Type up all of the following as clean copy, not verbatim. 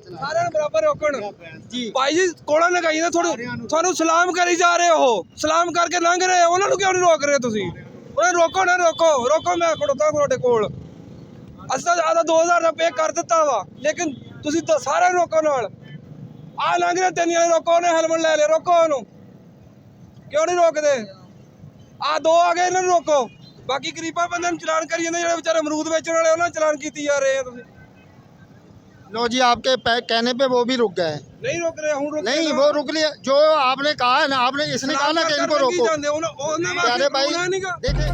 ਸਾਰਿਆਂ ਨੂੰ ਬਰਾਬਰ ਰੋਕਣ ਜੀ ਭਾਈ ਜੀ ਕੋਲਾਂ ਲਗਾਈ ਨਾ ਤੁਹਾਨੂੰ ਸਲਾਮ ਕਰੀ ਜਾ ਰਹੇ ਹੋ, ਸਲਾਮ ਕਰਕੇ ਲੰਘ ਰਹੇ ਹੋ, ਉਹਨਾਂ ਨੂੰ ਕਿਉਂ ਨਹੀਂ ਰੋਕ ਰਹੇ ਤੁਸੀਂ? ਉਹਨਾਂ ਨੂੰ ਰੋਕੋ ਨਾ, ਰੋਕੋ ਮੈਂ ਖੜੋਤਾ ਤੁਹਾਡੇ ਕੋਲ। ਅਸੀਂ ਤਾਂ ਆਦਾ 2000 ਦਾ ਪੇ ਕਰ ਦਿੱਤਾ ਵਾ, ਲੇਕਿਨ ਤੁਸੀਂ ਤਾਂ ਸਾਰਿਆਂ ਨੂੰ ਰੋਕੋ ਨਾਲ। ਆ ਲੰਘ ਰਹੇ ਤਿੰਨ ਜਣੇ, ਰੋਕੋ, ਉਹਨੇ ਹੈਲਮਟ ਲੈ ਲਿਆ, ਰੋਕੋ ਉਹਨੂੰ, ਕਿਉਂ ਨਹੀਂ ਰੋਕਦੇ? ਆ ਦੋ ਆ ਗਏ, ਇਹਨਾਂ ਨੂੰ ਰੋਕੋ। ਬਾਕੀ ਗਰੀਬਾਂ ਬੰਦੇ ਨੂੰ ਚਲਾਨ ਕਰੀ ਜਾਂਦੇ, ਜਿਹੜੇ ਵਿਚਾਰੇ ਅਮਰੂਦ ਵੇਚਣ वाले ਉਹਨਾਂ ਨੂੰ ਚਲਾਨ ਕੀਤੀ जा रहे हैं। लो जी, आपके कहने पे वो भी रुक गए। नहीं रोक रहे हूँ, नहीं वो रुक लिया, जो आपने कहा है ना, आपने इसने कहा ना कि इनको रोको। प्यारे भाई देखे,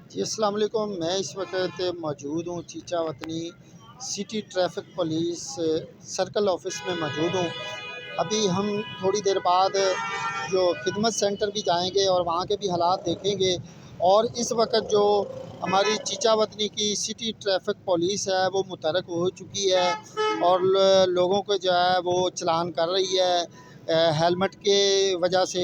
जी अस्सलाम वालेकुम, मैं इस वक्त मौजूद हूँ Chichawatni city traffic police circle office में मौजूद हूँ। अभी हम थोड़ी देर बाद जो खिदमत सेंटर भी जाएंगे और वहाँ के भी हालात देखेंगे। और इस वक्त जो हमारी चीचा वतनी की सिटी ट्रैफिक पुलिस है वो मुतहरक हो चुकी है और लोगों को जो है वो चलान कर रही है हेलमेट के वजह से।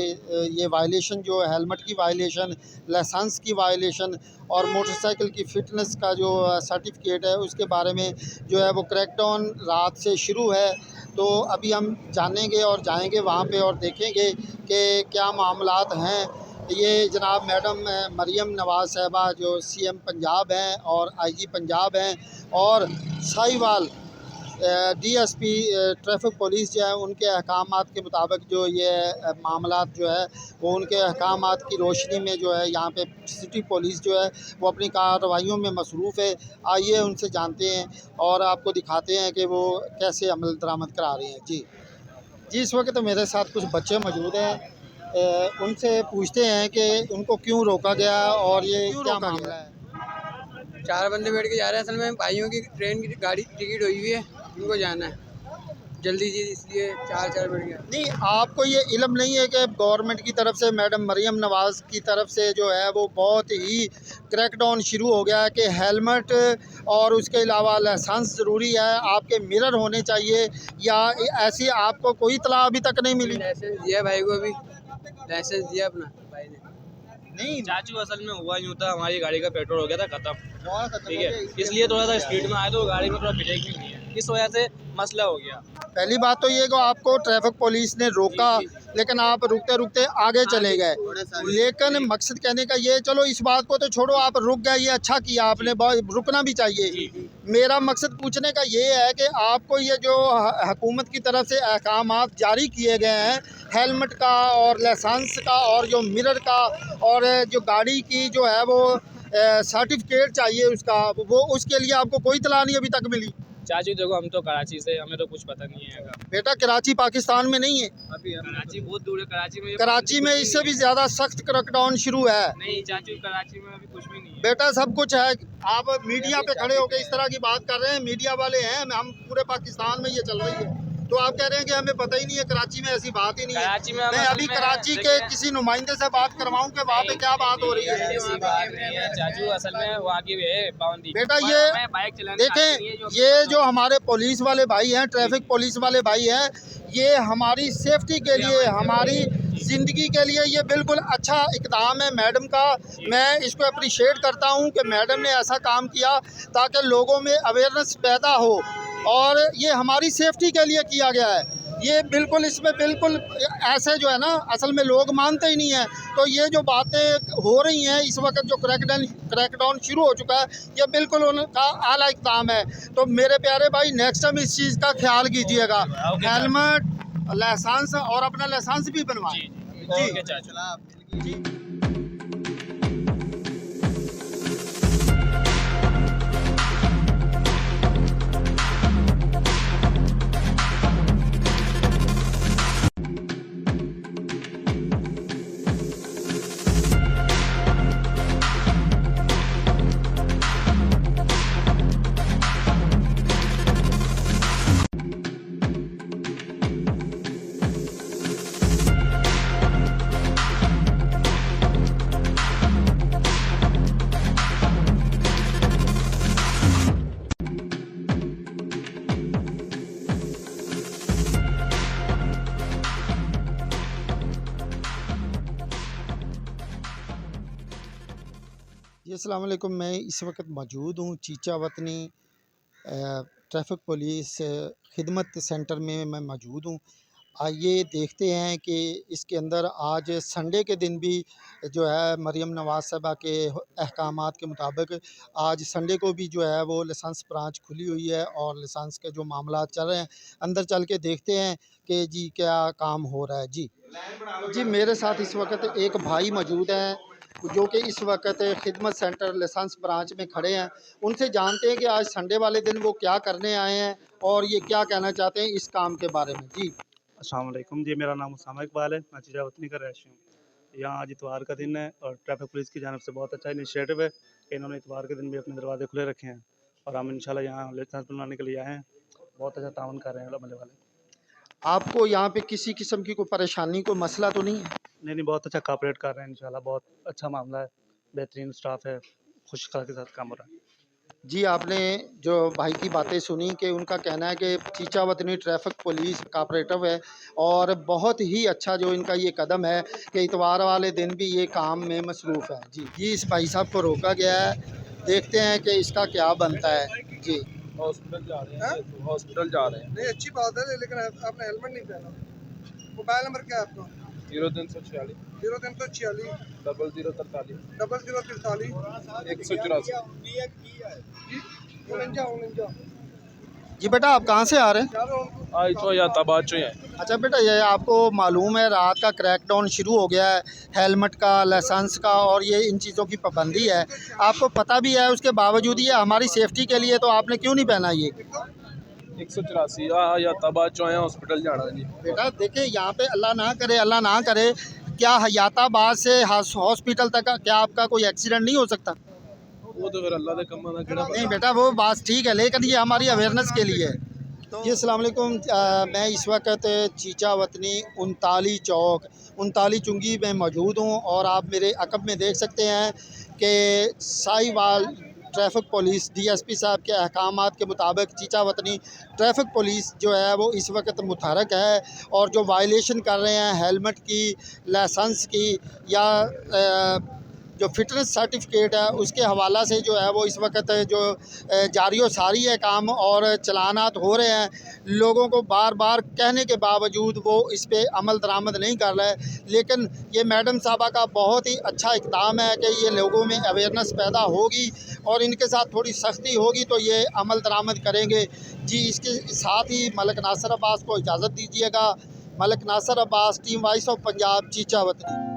ये वायलेशन जो है, हेलमेट की वायलेशन, लाइसेंस की वायलेशन और मोटरसाइकिल की फ़िटनेस का जो सर्टिफिकेट है उसके बारे में जो है वो क्रैकडाउन रात से शुरू है। तो अभी हम जानेंगे और जाएंगे वहाँ पे और देखेंगे कि क्या मामलात हैं। ये जनाब मैडम मरियम नवाज़ साहिबा जो CM पंजाब हैं और IG पंजाब हैं और साहिवाल DSP ट्रैफिक पुलिस जो है, उनके अहकामात के मुताबिक जो ये मामलात जो है वो उनके अहकामात की रोशनी में जो है यहाँ पे सिटी पुलिस जो है वो अपनी कार्रवाइयों में मसरूफ़ है। आइए उनसे जानते हैं और आपको दिखाते हैं कि वो कैसे अमल दरामद करा रहे हैं। जी, इस वक्त तो मेरे साथ कुछ बच्चे मौजूद हैं, उनसे पूछते हैं कि उनको क्यों रोका गया और ये क्या मामला है। 4 बंदे बैठ के जा रहे हैं। असल में भाइयों की ट्रेन की गाड़ी टिकट हुई हुई है, उनको जाना है जल्दी जी, इसलिए 4 बैठ गया। नहीं, आपको ये इल्म नहीं है कि गवर्नमेंट की तरफ से, मैडम मरियम नवाज़ की तरफ से जो है वो बहुत ही क्रैकडाउन शुरू हो गया है कि हेलमेट और उसके अलावा लाइसेंस ज़रूरी है, आपके मिरर होने चाहिए, या ऐसी आपको कोई इत्तला अभी तक नहीं मिली? लाइसेंस दिया भाई को, अभी लाइसेंस दिया अपना भाई ने। नहीं चाचू, असल में हुआ यूँ था, हमारी गाड़ी का पेट्रोल हो गया था ख़त्म, ठीक है, इसलिए थोड़ा सा स्पीड में आए तो गाड़ी में थोड़ा ब्रेक भी नहीं है, इस वजह से मसला हो गया। पहली बात तो ये कि आपको ट्रैफिक पुलिस ने रोका, लेकिन आप रुकते रुकते आगे चले गए। लेकिन मकसद कहने का ये, चलो इस बात को तो छोड़ो, आप रुक गए, ये अच्छा किया आपने, रुकना भी चाहिए। मेरा मकसद पूछने का ये है कि आपको ये जो हुकूमत की तरफ से अहकामात जारी किए गए हैं हेलमेट का और लाइसेंस का और जो मिरर का और जो गाड़ी की जो है वो सर्टिफिकेट चाहिए उसका, वो उसके लिए आपको कोई इत्तला नहीं अभी तक मिली? चाचू देखो, हम तो कराची से, हमें तो कुछ पता नहीं है। बेटा कराची पाकिस्तान में नहीं है, अभी कराची बहुत दूर है, कराची में इससे भी ज़्यादा सख्त क्रैकडाउन शुरू है। नहीं चाचू, कराची में अभी कुछ भी नहीं है। बेटा सब कुछ है, आप मीडिया पे खड़े होकर इस तरह की बात कर रहे हैं, मीडिया वाले हैं, हम पूरे पाकिस्तान में ये चल रही है, तो आप कह रहे हैं कि हमें पता ही नहीं है। कराची में ऐसी बात ही नहीं कराची में है। मैं अभी कराची के किसी नुमाइंदे से बात करवाऊं कि वहाँ पे क्या बात हो रही है। ऐसी बात नहीं है चाचू, असल में वहाँ की पाबंदी। बेटा ये देखें, ये जो हमारे पुलिस वाले भाई हैं, ट्रैफिक पुलिस वाले भाई हैं, ये हमारी सेफ्टी के लिए, हमारी ज़िंदगी के लिए ये बिल्कुल अच्छा इक़दाम है मैडम का। मैं इसको अप्रिशिएट करता हूँ कि मैडम ने ऐसा काम किया ताकि लोगों में अवेयरनेस पैदा हो, और ये हमारी सेफ्टी के लिए किया गया है। ये बिल्कुल, इसमें बिल्कुल ऐसे जो है ना, असल में लोग मानते ही नहीं हैं। तो ये जो बातें हो रही हैं इस वक्त, जो क्रैकडाउन शुरू हो चुका है, ये बिल्कुल उनका आला इक़दाम है। तो मेरे प्यारे भाई, नेक्स्ट टाइम इस चीज़ का ख्याल कीजिएगा, हेलमेट, लाइसेंस और अपना लाइसेंस भी बनवाएं। जी चाचू। जी अस्सलाम वालेकुम। मैं इस वक्त मौजूद हूँ चीचा वतनी ट्रैफिक पुलिस खिदमत सेंटर में मैं मौजूद हूँ। आइए देखते हैं कि इसके अंदर आज संडे के दिन भी जो है मरीम नवाज़ साहबा के अहकामात के मुताबिक आज संडे को भी जो है वो लाइसेंस ब्रांच खुली हुई है और लाइसेंस के जो मामला चल रहे हैं अंदर चल के देखते हैं कि जी क्या काम हो रहा है। जी मेरे साथ इस वक्त एक भाई मौजूद हैं जो कि इस वक्त खिदमत सेंटर लाइसेंस ब्रांच में खड़े हैं। उनसे जानते हैं कि आज संडे वाले दिन वो क्या करने आए हैं और ये क्या कहना चाहते हैं इस काम के बारे में। जी अस्सलाम वालेकुम जी, मेरा नाम उसामा इकबाल है। मैं चीचा वतनी का रहशी हूँ। यहाँ आज इतवार का दिन है और ट्रैफिक पुलिस की जानिब से बहुत अच्छा इनिशिएटिव है कि इन्होंने इतवार के दिन भी अपने दरवाजे खुले रखे हैं और हम इंशाल्लाह यहाँ लाइसेंस बनवाने के लिए आए हैं। बहुत अच्छा ताउन कर रहे हैं मल्ले वाले। आपको यहाँ पे किसी किस्म की कोई परेशानी कोई मसला तो नहीं है? नहीं, बहुत अच्छा कॉपरेट कर रहे हैं इंशाल्लाह। बहुत अच्छा मामला है, बेहतरीन स्टाफ है, खुश के साथ काम हो रहा है। जी आपने जो भाई की बातें सुनी कि उनका कहना है कि चीचा वतनी ट्रैफिक पुलिस कोऑपरेटिव है और बहुत ही अच्छा जो इनका ये कदम है कि इतवार वाले दिन भी ये काम में मसरूफ़ है। जी इस भाई साहब को रोका गया है, देखते हैं कि इसका क्या बनता है। जी हॉस्पिटल जा रहे हैं, हॉस्पिटल जा रहे हैं। नहीं अच्छी बात है लेकिन आपने हेलमेट नहीं पहना। मोबाइल नंबर क्या है आपका? 0346 0346 0043 0043 184। 49। जी बेटा आप कहाँ से आ रहे हैं? आज तो या तबाद चो है। अच्छा बेटा ये आपको मालूम है रात का क्रैकडाउन शुरू हो गया है, हेलमेट का, लाइसेंस का और ये इन चीज़ों की पाबंदी है। आपको पता भी है, उसके बावजूद ये हमारी सेफ्टी के लिए तो आपने क्यों नहीं पहना ये? 184 या तबाद चो है, हॉस्पिटल जाना है जी। बेटा देखिए यहाँ पे अल्लाह ना करे क्या हयाताबाद से हॉस्पिटल तक क्या आपका कोई एक्सीडेंट नहीं हो सकता? वो तो फिर अल्लाह के कम्मा दा केड़ा नहीं बेटा वो बात ठीक है लेकिन ये हमारी अवेयरनेस के लिए है। जी अस्सलाम वालेकुम। मैं इस वक्त चीचा वतनी 39 चुंगी में मौजूद हूँ और आप मेरे अकब में देख सकते हैं कि साहिवाल ट्रैफिक पुलिस DSP साहब के अहकामात के मुताबिक चीचा वतनी ट्रैफिक पुलिस जो है वो इस वक्त मुतहरक है और जो वायलेशन कर रहे हैं हेलमेट की, लाइसेंस की या जो फिटनेस सर्टिफिकेट है उसके हवाला से जो है वो इस वक्त जो जारी व सारी है काम और चलानात हो रहे हैं। लोगों को बार बार कहने के बावजूद वो इस पे अमल दरामद नहीं कर रहा है, लेकिन ये मैडम साहबा का बहुत ही अच्छा इक़दाम है कि ये लोगों में अवेयरनेस पैदा होगी और इनके साथ थोड़ी सख्ती होगी तो ये अमल दरामद करेंगे। जी इसके साथ ही मलिक नासिर अब्बास को इजाज़त दीजिएगा। Malik Nasir Abbas, team voice of Punjab, चीचा वतनी।